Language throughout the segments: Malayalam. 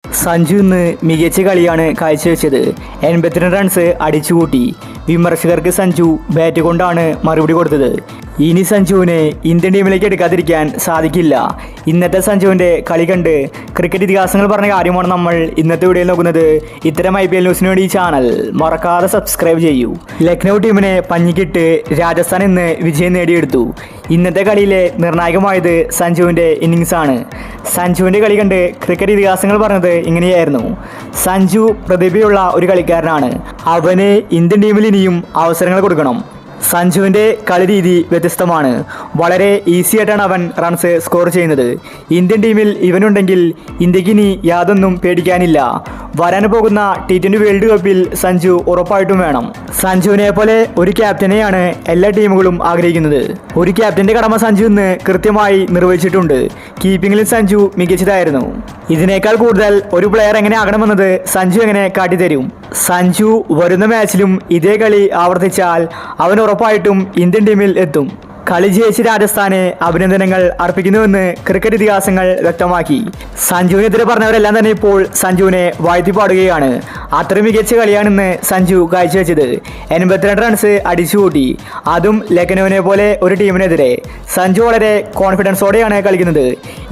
സഞ്ജു ഇന്ന് മികച്ച കളിയാണ് കാഴ്ചവെച്ചത്. 82 റൺസ് അടിച്ചുകൂട്ടി. വിമർശകർക്ക് സഞ്ജു ബാറ്റ് കൊണ്ടാണ് മറുപടി കൊടുത്തത്. ഇനി സഞ്ജുവിനെ ഇന്ത്യൻ ടീമിലേക്ക് എടുക്കാതിരിക്കാൻ സാധിക്കില്ല. ഇന്നത്തെ സഞ്ജുവിൻ്റെ കളി കണ്ട് ക്രിക്കറ്റ് ഇതിഹാസങ്ങൾ പറഞ്ഞ കാര്യമാണ് നമ്മൾ ഇന്നത്തെ വീഡിയോയിൽ നോക്കുന്നത്. ഇത്തരം IPL ന്യൂസിന് വേണ്ടി ഈ ചാനൽ മറക്കാതെ സബ്സ്ക്രൈബ് ചെയ്യൂ. ലക്നൗ ടീമിനെ പഞ്ഞിക്കിട്ട് രാജസ്ഥാൻ ഇന്ന് വിജയം നേടിയെടുത്തു. ഇന്നത്തെ കളിയിലെ നിർണായകമായത് സഞ്ജുവിൻ്റെ ഇന്നിങ്സാണ്. സഞ്ജുവിൻ്റെ കളി കണ്ട് ക്രിക്കറ്റ് ഇതിഹാസങ്ങൾ പറഞ്ഞത് ഇങ്ങനെയായിരുന്നു: സഞ്ജു പ്രതിഭയുള്ള ഒരു കളിക്കാരനാണ്. അവന് ഇന്ത്യൻ ടീമിൽ ഇനിയും അവസരങ്ങൾ കൊടുക്കണം. സഞ്ജുവിൻ്റെ കളി രീതി വ്യത്യസ്തമാണ്. വളരെ ഈസി ആയിട്ടാണ് അവൻ റൺസ് സ്കോർ ചെയ്യുന്നത്. ഇന്ത്യൻ ടീമിൽ ഇവനുണ്ടെങ്കിൽ ഇന്ത്യക്ക് ഇനി യാതൊന്നും പേടിക്കാനില്ല. വരാൻ പോകുന്ന T20 വേൾഡ് കപ്പിൽ സഞ്ജു ഉറപ്പായിട്ടും വേണം. സഞ്ജുവിനെ പോലെ ഒരു ക്യാപ്റ്റനെയാണ് എല്ലാ ടീമുകളും ആഗ്രഹിക്കുന്നത്. ഒരു ക്യാപ്റ്റൻ്റെ കടമ സഞ്ജു ഇന്ന് കൃത്യമായി നിർവഹിച്ചിട്ടുണ്ട്. കീപ്പിങ്ങിലും സഞ്ജു മികച്ചതായിരുന്നു. ഇതിനേക്കാൾ കൂടുതൽ ഒരു പ്ലെയർ എങ്ങനെ ആകണമെന്നത് സഞ്ജു എങ്ങനെ കാട്ടിത്തരും. സഞ്ജു വരുന്ന മാച്ചിലും ഇതേ കളി ആവർത്തിച്ചാൽ അവൻ ഉറപ്പായിട്ടും ഇന്ത്യൻ ടീമിൽ എത്തും. കളി ജയിച്ച് രാജസ്ഥാനെ അഭിനന്ദനങ്ങൾ അർപ്പിക്കുന്നുവെന്ന് ക്രിക്കറ്റ് ഇതിഹാസങ്ങൾ വ്യക്തമാക്കി. സഞ്ജുവിനെതിരെ പറഞ്ഞവരെല്ലാം തന്നെ ഇപ്പോൾ സഞ്ജുവിനെ വാഴ്ത്തിപ്പാടുകയാണ്. അത്ര മികച്ച കളിയാണിന്ന് സഞ്ജു കാഴ്ചവെച്ചത്. 82 റൺസ് അടിച്ചുകൂട്ടി, അതും ലക്നൌവിനെ പോലെ ഒരു ടീമിനെതിരെ. സഞ്ജു വളരെ കോൺഫിഡൻസോടെയാണ് കളിക്കുന്നത്.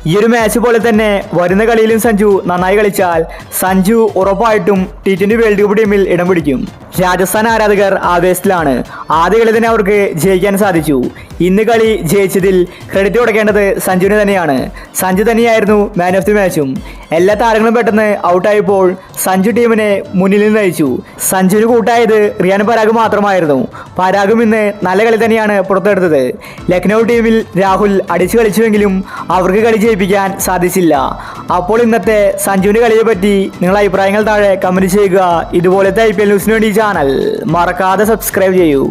ഈ ഒരു മാച്ച് പോലെ തന്നെ വരുന്ന കളിയിലും സഞ്ജു നന്നായി കളിച്ചാൽ സഞ്ജു ഉറപ്പായിട്ടും T20 വേൾഡ് കപ്പ് ടീമിൽ ഇടം പിടിക്കും. രാജസ്ഥാൻ ആരാധകർ ആവേശത്തിലാണ്. ആദ്യ കളി തന്നെ അവർക്ക് ജയിക്കാൻ സാധിച്ചു. ഇന്ന് കളി ജയിച്ചതിൽ ക്രെഡിറ്റ് കൊടുക്കേണ്ടത് സഞ്ജുവിന് തന്നെയാണ്. സഞ്ജു തന്നെയായിരുന്നു മാൻ ഓഫ് ദി മാച്ചും. എല്ലാ താരങ്ങളും പെട്ടെന്ന് ഔട്ടായപ്പോൾ സഞ്ജു ടീമിനെ മുന്നിൽ നിന്ന് നയിച്ചു. സഞ്ജുവിന് കൂട്ടായത് റിയാൻ പരാഗ് മാത്രമായിരുന്നു. പരാഗും ഇന്ന് നല്ല കളി തന്നെയാണ് പുറത്തെടുത്തത്. ലക്നൗ ടീമിൽ രാഹുൽ അടിച്ചു കളിച്ചുവെങ്കിലും അവർക്ക് കളി ജയിപ്പിക്കാൻ സാധിച്ചില്ല. അപ്പോൾ ഇന്നത്തെ സഞ്ജുവിൻ്റെ കളിയെ പറ്റി നിങ്ങളുടെ അഭിപ്രായങ്ങൾ താഴെ കമൻറ്റ് ചെയ്യുക. ഇതുപോലത്തെ IPL ന്യൂസിന് വേണ്ടി ചാനൽ മറക്കാതെ സബ്സ്ക്രൈബ് ചെയ്യൂ.